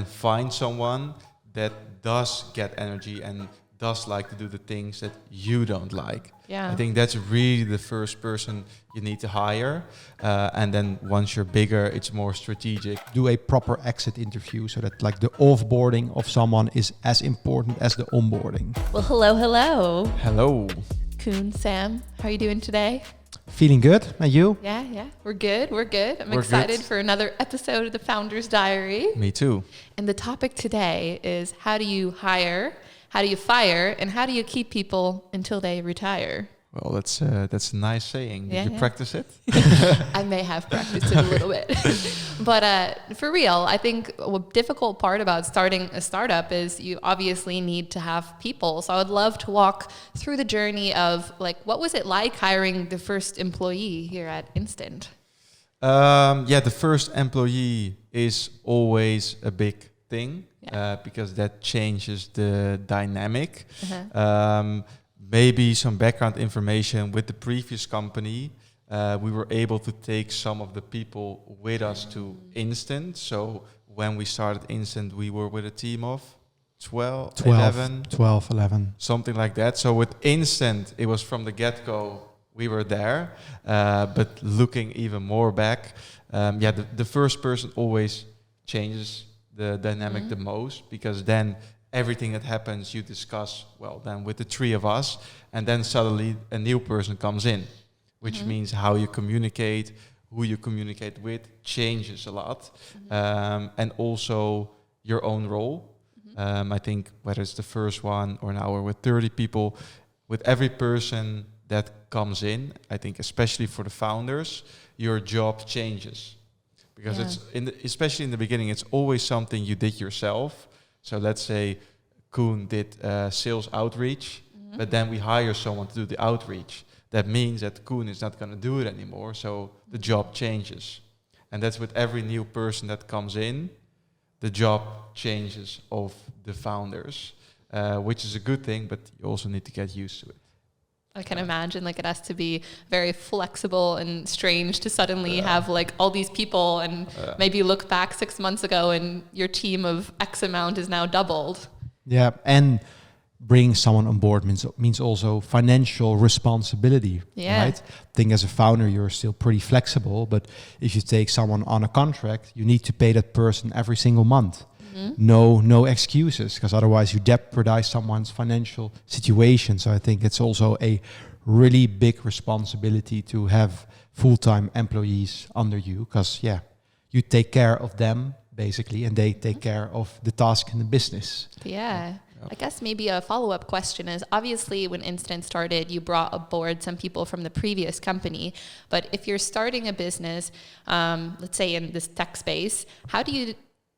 then find someone that does get energy and does like to do the things that you don't like. Yeah. I think that's really the first person you need to hire. And then once you're bigger, it's more strategic. Do a proper exit interview so that like the offboarding of someone is as important as the onboarding. Well, hello. Hello. Coen, Sam, how are you doing today? Feeling good? And you? Yeah. We're good. I'm We're excited good. for another episode of the Founder's Diary. Me too. And the topic today is how do you hire, how do you fire, and how do you keep people until they retire? Well, that's a nice saying. Did you practice it? I may have practiced it a little bit. But for real, I think a difficult part about starting a startup is you obviously need to have people. So I would love to walk through the journey of like, what was it like hiring the first employee here at Instant? The first employee is always a big thing because that changes the dynamic. Maybe some background information with the previous company. We were able to take some of the people with us to Instant. So when we started Instant, we were with a team of 12, 11. Something like that. So with Instant, it was from the get-go, we were there. But looking even more back, the first person always changes the dynamic the most, because then everything that happens, you discuss, then with the three of us, and then suddenly a new person comes in, which means how you communicate, who you communicate with changes a lot. And also your own role. I think whether it's the first one or now we're with 30 people, with every person that comes in, I think especially for the founders, your job changes. Because it's especially in the beginning, it's always something you did yourself. So let's say Coen did sales outreach, but then we hire someone to do the outreach. That means that Coen is not going to do it anymore, so the job changes. And that's with every new person that comes in, the job changes of the founders, which is a good thing, but you also need to get used to it. I can imagine like it has to be very flexible and strange to suddenly have like all these people and maybe look back 6 months ago and your team of X amount is now doubled. Yeah, and bringing someone on board means also financial responsibility, right? I think as a founder, you're still pretty flexible, but if you take someone on a contract, you need to pay that person every single month. No excuses, because otherwise you jeopardize someone's financial situation. So I think it's also a really big responsibility to have full-time employees under you, because you take care of them basically, and they take care of the task in the business. I guess maybe a follow-up question is, obviously when Instant started, you brought aboard some people from the previous company, but if you're starting a business, let's say in this tech space, how do you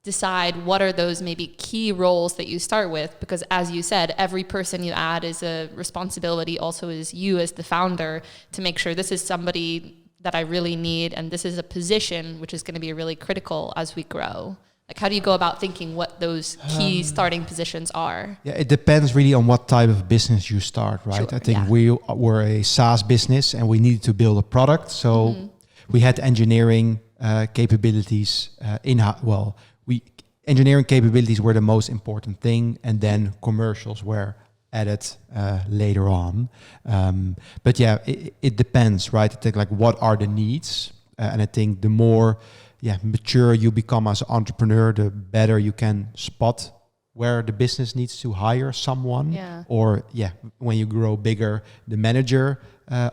decide what are those maybe key roles that you start with? Because as you said, every person you add is a responsibility, also is you as the founder, to make sure this is somebody that I really need and this is a position which is going to be really critical as we grow. Like, how do you go about thinking what those key starting positions are? Yeah, it depends really on what type of business you start, right? Sure, I think we were a SaaS business and we needed to build a product. So we had engineering capabilities engineering capabilities were the most important thing, and then commercials were added later on. But it depends, right? I think like what are the needs? And I think the more mature you become as an entrepreneur, the better you can spot where the business needs to hire someone. Or when you grow bigger, the manager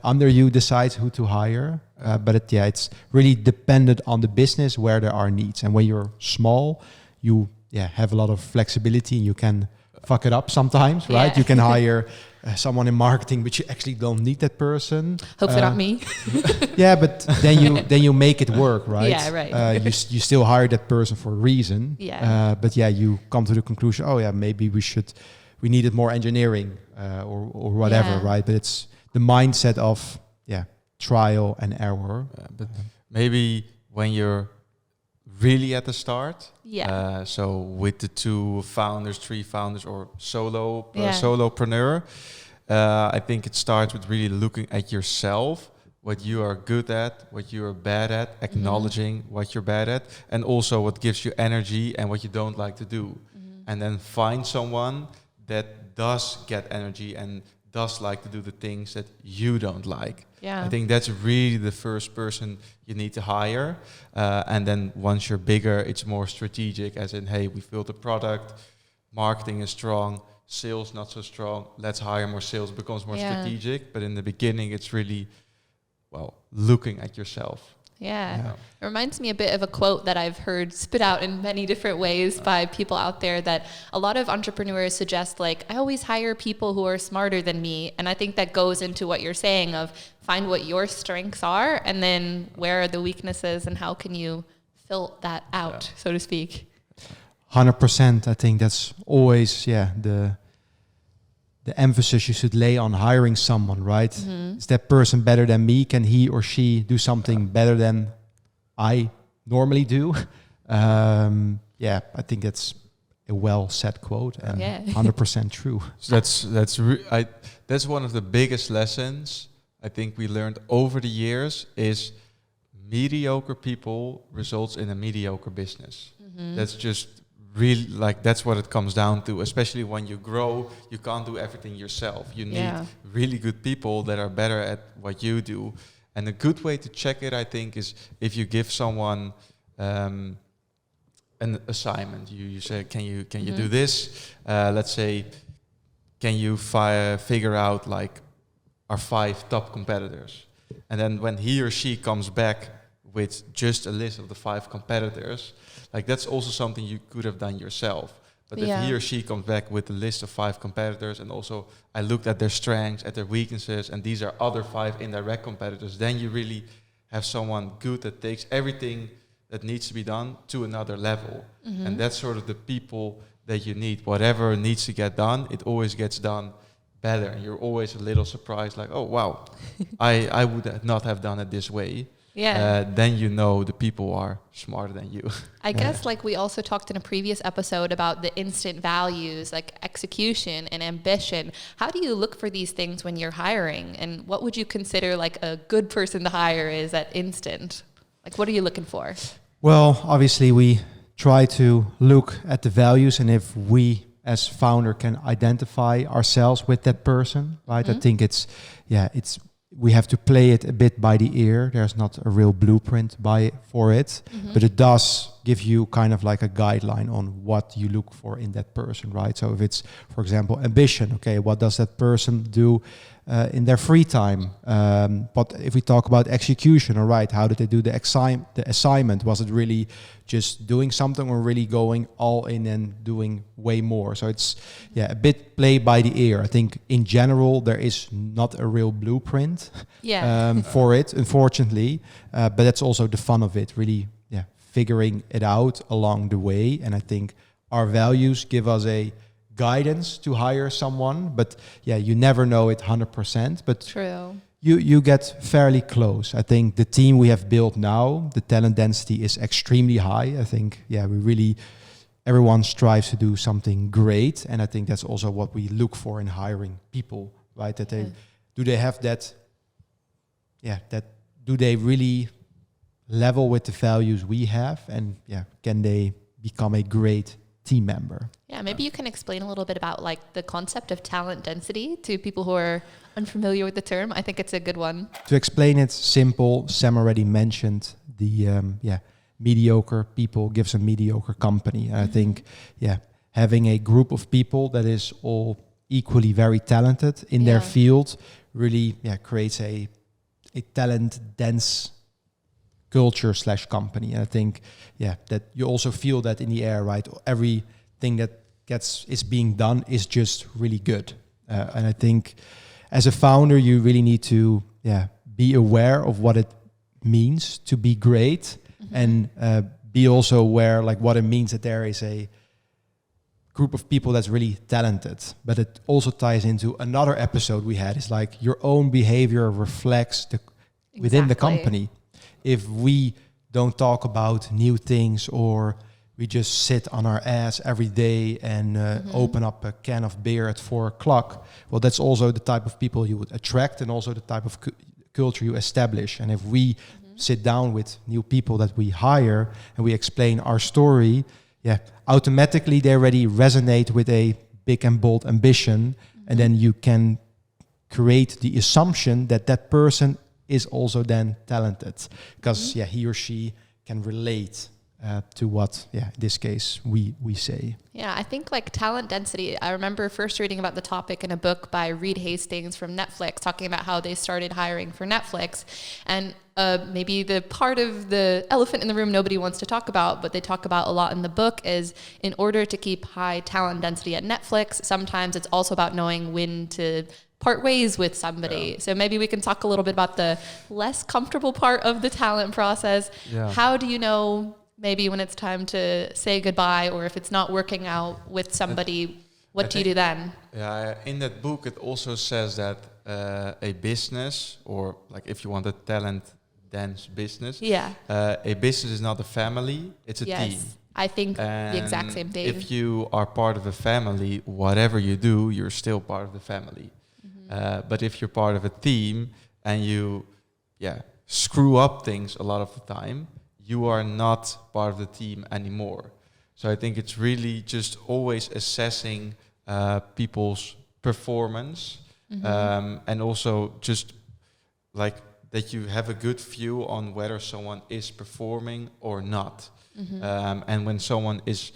under you decides who to hire. But it's really dependent on the business where there are needs. And when you're small, you have a lot of flexibility. You can fuck it up sometimes, right? You can hire someone in marketing, but you actually don't need that person. Hopefully not me. But then you make it work, right? Yeah, right. You still hire that person for a reason. But you come to the conclusion, maybe we needed more engineering or whatever, right? But it's the mindset of trial and error. But maybe when you're really at the start, so with the three founders or solopreneur, I think it starts with really looking at yourself. what you are good at, what you are bad at, acknowledging what you're bad at, and also what gives you energy and what you don't like to do. And then find someone that does get energy and does like to do the things that you don't like. Yeah. I think that's really the first person you need to hire. And then once you're bigger, it's more strategic, as in, hey, we built a product, marketing is strong, sales not so strong, let's hire more sales, becomes more strategic. But in the beginning, it's really, well, looking at yourself. Yeah. It reminds me a bit of a quote that I've heard spit out in many different ways by people out there, that a lot of entrepreneurs suggest, like, I always hire people who are smarter than me. And I think that goes into what you're saying of find what your strengths are and then where are the weaknesses and how can you fill that out, so to speak. 100%. I think that's always, the emphasis you should lay on hiring someone, right? Is that person better than me? Can he or she do something better than I normally do? I think that's a well said quote and 100% true. So that's one of the biggest lessons I think we learned over the years is mediocre people results in a mediocre business. That's just really, like, that's what it comes down to. Especially when you grow, you can't do everything yourself. You need really good people that are better at what you do. And a good way to check it, I think, is if you give someone an assignment. You say, can you do this? Let's say, can you figure out like our 5 top competitors? And then when he or she comes back with just a list of the 5 competitors, like, that's also something you could have done yourself. But if he or she comes back with a list of 5 competitors, and also I looked at their strengths, at their weaknesses, and these are other 5 indirect competitors, then you really have someone good that takes everything that needs to be done to another level. And that's sort of the people that you need. Whatever needs to get done, it always gets done better. And you're always a little surprised, like, oh, wow, I would not have done it this way. Then you know the people are smarter than you. I guess, like, we also talked in a previous episode about the instant values, like execution and ambition. How do you look for these things when you're hiring? And what would you consider like a good person to hire is at Instant? Like, what are you looking for? Well, obviously we try to look at the values, and if we as founder can identify ourselves with that person, right? I think we have to play it a bit by the ear. There's not a real blueprint for it, but it does give you kind of like a guideline on what you look for in that person, right? So if it's, for example, ambition, okay, what does that person do in their free time? But if we talk about execution, all right, how did they do the assignment? Was it really just doing something or really going all in and doing way more? So it's a bit play by the ear. I think in general there is not a real blueprint for it, unfortunately. But that's also the fun of it, really figuring it out along the way. And I think our values give us a guidance to hire someone, but you never know it 100%. But true. You get fairly close. I think the team we have built now, the talent density is extremely high. I think, everyone strives to do something great. And I think that's also what we look for in hiring people, right? That do they have that, do they really level with the values we have? And can they become a great team member? Yeah, maybe you can explain a little bit about like the concept of talent density to people who are unfamiliar with the term. I think it's a good one. To explain it simple, Sam already mentioned the mediocre people gives a mediocre company. And I think having a group of people that is all equally very talented in their field really creates a talent dense culture / company. And I think that you also feel that in the air, right? Everything that is being done is just really good. And I think as a founder, you really need to be aware of what it means to be great, and be also aware like what it means that there is a group of people that's really talented. But it also ties into another episode we had. It's like your own behavior reflects within the company. If we don't talk about new things, or we just sit on our ass every day and open up a can of beer at 4:00, well, that's also the type of people you would attract, and also the type of culture you establish. And if we sit down with new people that we hire and we explain our story, automatically they already resonate with a big and bold ambition. And then you can create the assumption that that person is also then talented, because he or she can relate to what, in this case, we say. Yeah, I think like talent density, I remember first reading about the topic in a book by Reed Hastings from Netflix, talking about how they started hiring for Netflix. And maybe the part of the elephant in the room nobody wants to talk about, but they talk about a lot in the book, is in order to keep high talent density at Netflix, sometimes it's also about knowing when to part ways with somebody. So maybe we can talk a little bit about the less comfortable part of the talent process. How do you know maybe when it's time to say goodbye, or if it's not working out with somebody, what do you do then? Yeah, in that book it also says that a business, or like if you want a talent dense business, a business is not a family, it's a team. I think and the exact same thing. If you are part of a family, whatever you do, you're still part of the family. But if you're part of a team and you screw up things a lot of the time, you are not part of the team anymore. So I think it's really just always assessing people's performance, and also just like that you have a good view on whether someone is performing or not. And when someone is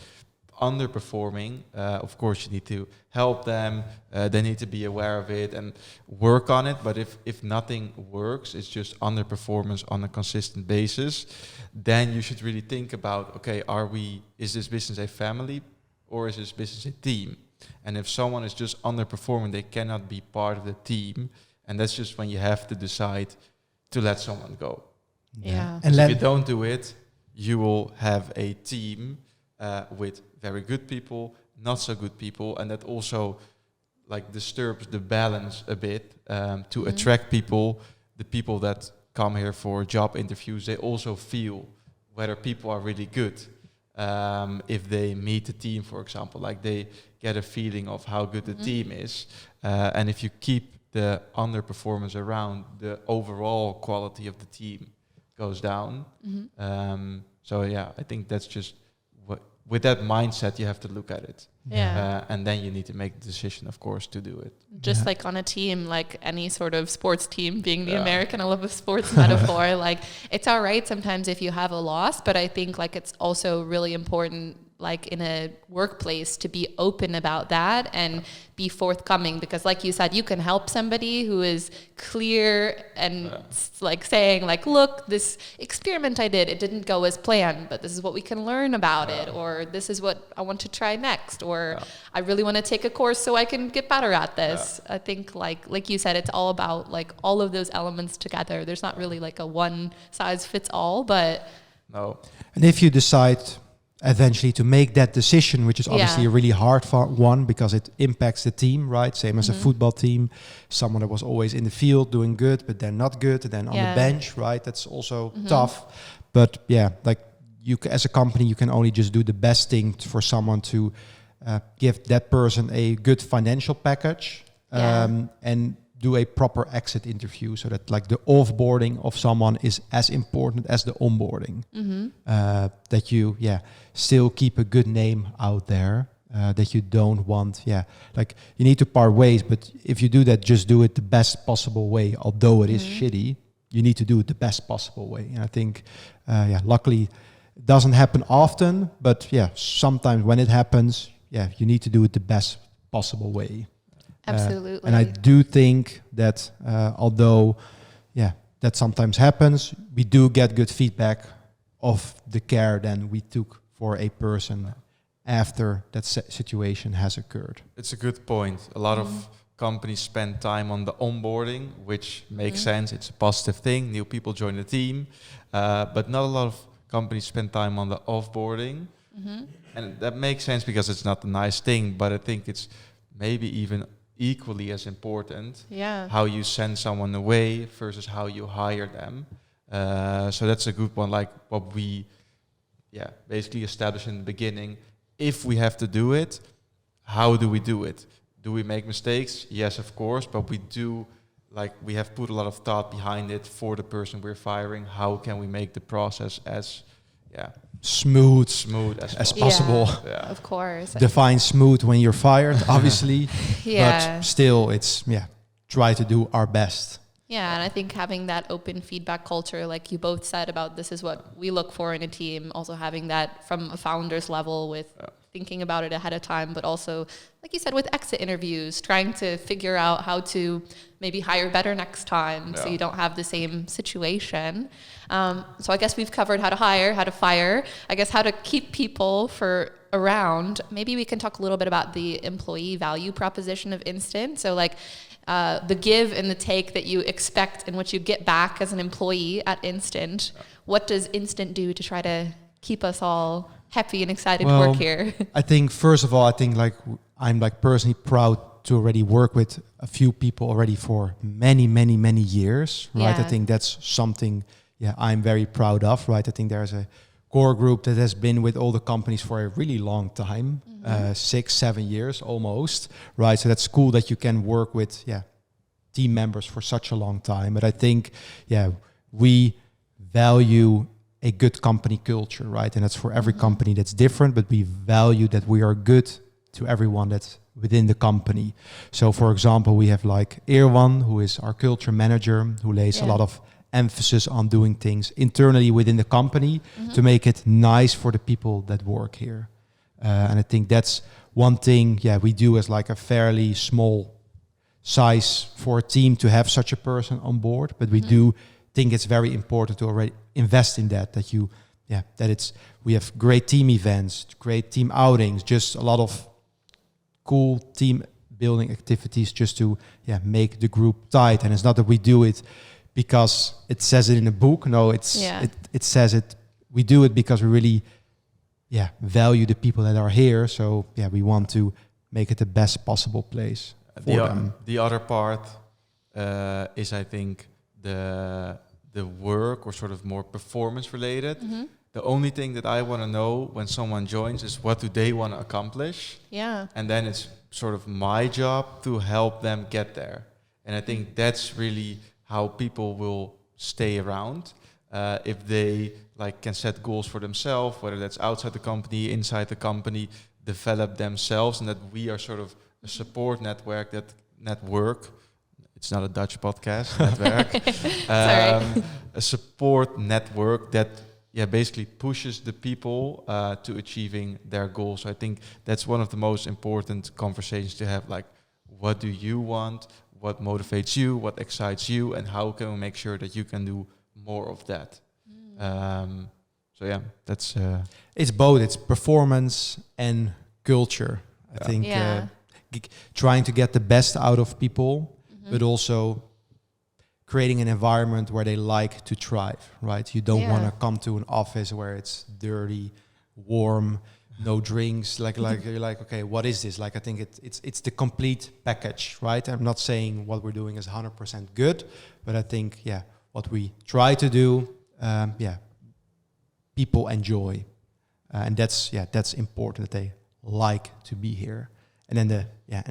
underperforming, of course you need to help them, they need to be aware of it and work on it. But if nothing works, it's just underperformance on a consistent basis, then you should really think about, okay, is this business a family or is this business a team? And if someone is just underperforming, they cannot be part of the team, and that's just when you have to decide to let someone go. And if you don't do it, you will have a team with very good people, not so good people, and that also like disturbs the balance a bit to attract people. The people that come here for job interviews, they also feel whether people are really good. If they meet the team, for example, like they get a feeling of how good the team is. And if you keep the underperformance around, the overall quality of the team goes down. So I think that's just with that mindset, you have to look at it. And then you need to make the decision, of course, to do it. Just like on a team, like any sort of sports team, being the American Olympic sports metaphor, like it's all right sometimes if you have a loss, but I think like it's also really important, like in a workplace, to be open about that and be forthcoming, because like you said, you can help somebody who is clear and like saying like, look, this experiment I did, it didn't go as planned, but this is what we can learn about it, or this is what I want to try next, or I really want to take a course so I can get better at this. I think like you said, it's all about like all of those elements together. There's not really like a one size fits all, but And if you decide eventually to make that decision, which is obviously a really hard one because it impacts the team, right? Same as a football team, someone that was always in the field doing good, but they're not good, and then on the bench, right? That's also tough. But like you as a company, you can only just do the best thing for someone to give that person a good financial package, and do a proper exit interview, so that like the offboarding of someone is as important as the onboarding. That you still keep a good name out there, that you don't want like you need to part ways, but if you do that, just do it the best possible way. Although it is shitty, you need to do it the best possible way. And I think luckily it doesn't happen often, but sometimes when it happens, you need to do it the best possible way. Absolutely. And I do think that although that sometimes happens, we do get good feedback of the care then we took for a person after that situation has occurred. It's a good point. A lot of companies spend time on the onboarding, which makes sense. It's a positive thing. New people join the team. But not a lot of companies spend time on the offboarding. And that makes sense because it's not a nice thing, but I think it's maybe even equally as important how you send someone away versus how you hire them. So that's a good one, like what we basically established in the beginning. If we have to do it, how do we do it? Do we make mistakes? Yes, of course, but we do like we have put a lot of thought behind it for the person we're firing. How can we make the process as smooth as possible? Yeah. Of course. Define smooth when you're fired, obviously. Yeah. But still, it's, try to do our best. Yeah, and I think having that open feedback culture, like you both said about this is what we look for in a team, also having that from a founder's level with thinking about it ahead of time, but also, like you said, with exit interviews, trying to figure out how to maybe hire better next time so you don't have the same situation. So I guess we've covered how to hire, how to fire, I guess how to keep people for around. Maybe we can talk a little bit about the employee value proposition of Instant. So like, the give and the take that you expect and what you get back as an employee at Instant. What does Instant do to try to keep us all happy and excited to work here? I think, first of all, I'm personally proud to already work with a few people already for many, many, many years, right? I think that's something, I'm very proud of, right? I think there's a core group that has been with all the companies for a really long time, 6-7 years almost, right? So that's cool that you can work with team members for such a long time. But I think we value a good company culture, right? And that's for every company that's different, but we value that we are good to everyone that's within the company. So for example, we have like Irwan, who is our culture manager, who lays a lot of emphasis on doing things internally within the company to make it nice for the people that work here. And I think that's one thing, we do as like a fairly small size for a team to have such a person on board, but we do think it's very important to already invest in that we have great team events, great team outings, just a lot of cool team building activities just to make the group tight. And it's not that we do it because it says it in a book. No, it says it. We do it because we really value the people that are here. So we want to make it the best possible place for them. The other part is, I think, the work, or sort of more performance related. The only thing that I want to know when someone joins is what do they want to accomplish. And then it's sort of my job to help them get there. And I think that's really how people will stay around. If they can set goals for themselves, whether that's outside the company, inside the company, develop themselves, and that we are sort of a support network. It's not a Dutch podcast, network. A support network that basically pushes the people to achieving their goals. So I think that's one of the most important conversations to have. Like, what do you want? What motivates you? What excites you? And how can we make sure that you can do more of that? That's... It's both. It's performance and culture. I think trying to get the best out of people, but also creating an environment where they like to thrive, right? You don't want to come to an office where it's dirty, warm, no drinks. You're like, okay, what is this? Like, I think it's the complete package, right? I'm not saying what we're doing is 100% good, but I think, what we try to do, people enjoy. And that's important, that they like to be here. And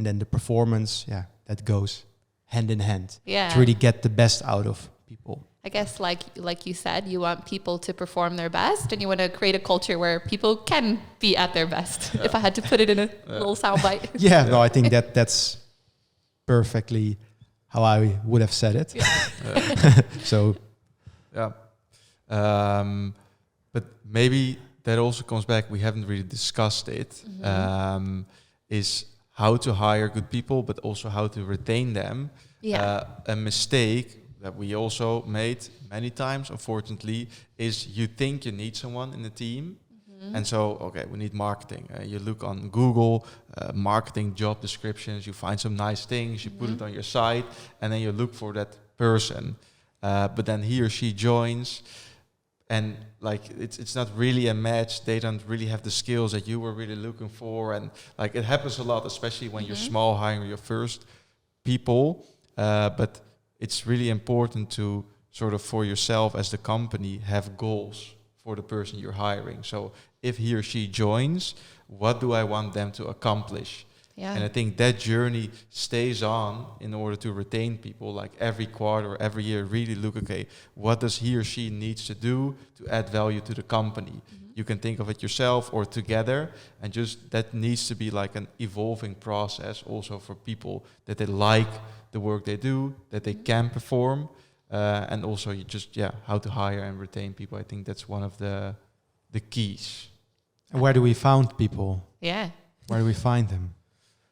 then the performance, that goes hand in hand to really get the best out of people. I guess like you said, you want people to perform their best, and you want to create a culture where people can be at their best. If I had to put it in a little soundbite. I think that's perfectly how I would have said it. But maybe that also comes back, we haven't really discussed it, is how to hire good people, but also how to retain them. A mistake that we also made many times, unfortunately, is you think you need someone in the team. And so, okay, we need marketing. You look on Google, marketing job descriptions, you find some nice things, you put it on your site, and then you look for that person. But then he or she joins, and it's not really a match. They don't really have the skills that you were really looking for. And it happens a lot, especially when you're small, hiring your first people. But it's really important to sort of, for yourself as the company, have goals for the person you're hiring. So if he or she joins, what do I want them to accomplish? Yeah. And I think that journey stays on in order to retain people. Like every quarter or every year, really look, okay, what does he or she needs to do to add value to the company? You can think of it yourself or together, and just that needs to be like an evolving process also for people, that they like the work they do, that they can perform, and also you just, how to hire and retain people. I think that's one of the keys. And where do we find people? Yeah. Where do we find them?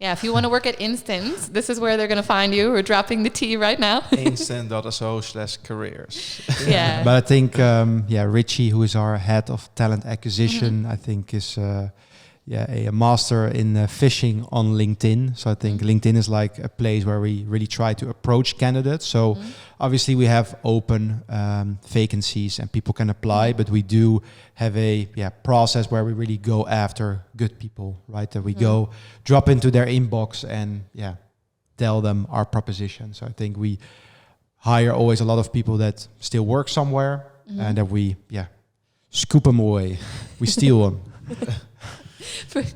Yeah, if you want to work at Instant, this is where they're going to find you. We're dropping the T right now. instant.so/careers. Yeah. But I think, Richie, who is our head of talent acquisition, I think is a master in fishing on LinkedIn. So I think LinkedIn is like a place where we really try to approach candidates. So obviously we have open vacancies and people can apply, but we do have a process where we really go after good people, right? That we go drop into their inbox and tell them our proposition. So I think we hire always a lot of people that still work somewhere and that we scoop them away. We steal them.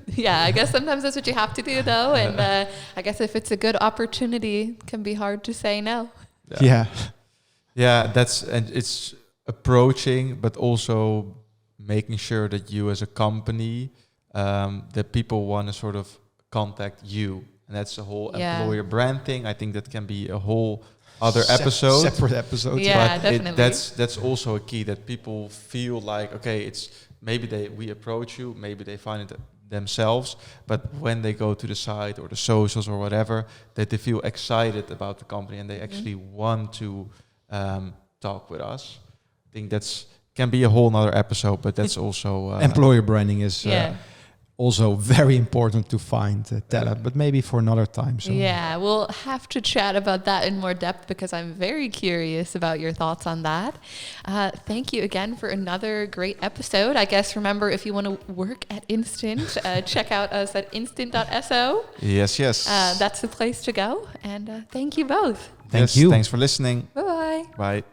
Yeah, I guess sometimes that's what you have to do, though. And I guess if it's a good opportunity, it can be hard to say no. Yeah. And it's approaching, but also making sure that you as a company, that people want to sort of contact you. And that's the whole employer brand thing. I think that can be a whole other episode. Separate episode. Yeah, but definitely. That's also a key, that people feel like, okay, it's maybe we approach you, maybe they find it themselves, but when they go to the site or the socials or whatever, that they feel excited about the company and they actually want to talk with us. I think can be a whole nother episode, but that's also employer branding is also very important to find talent, but maybe for another time. So. Yeah, we'll have to chat about that in more depth because I'm very curious about your thoughts on that. Thank you again for another great episode. I guess remember, if you want to work at Instant, check out us at instant.so. Yes. That's the place to go. And thank you both. Thank you. Thanks for listening. Bye-bye. Bye.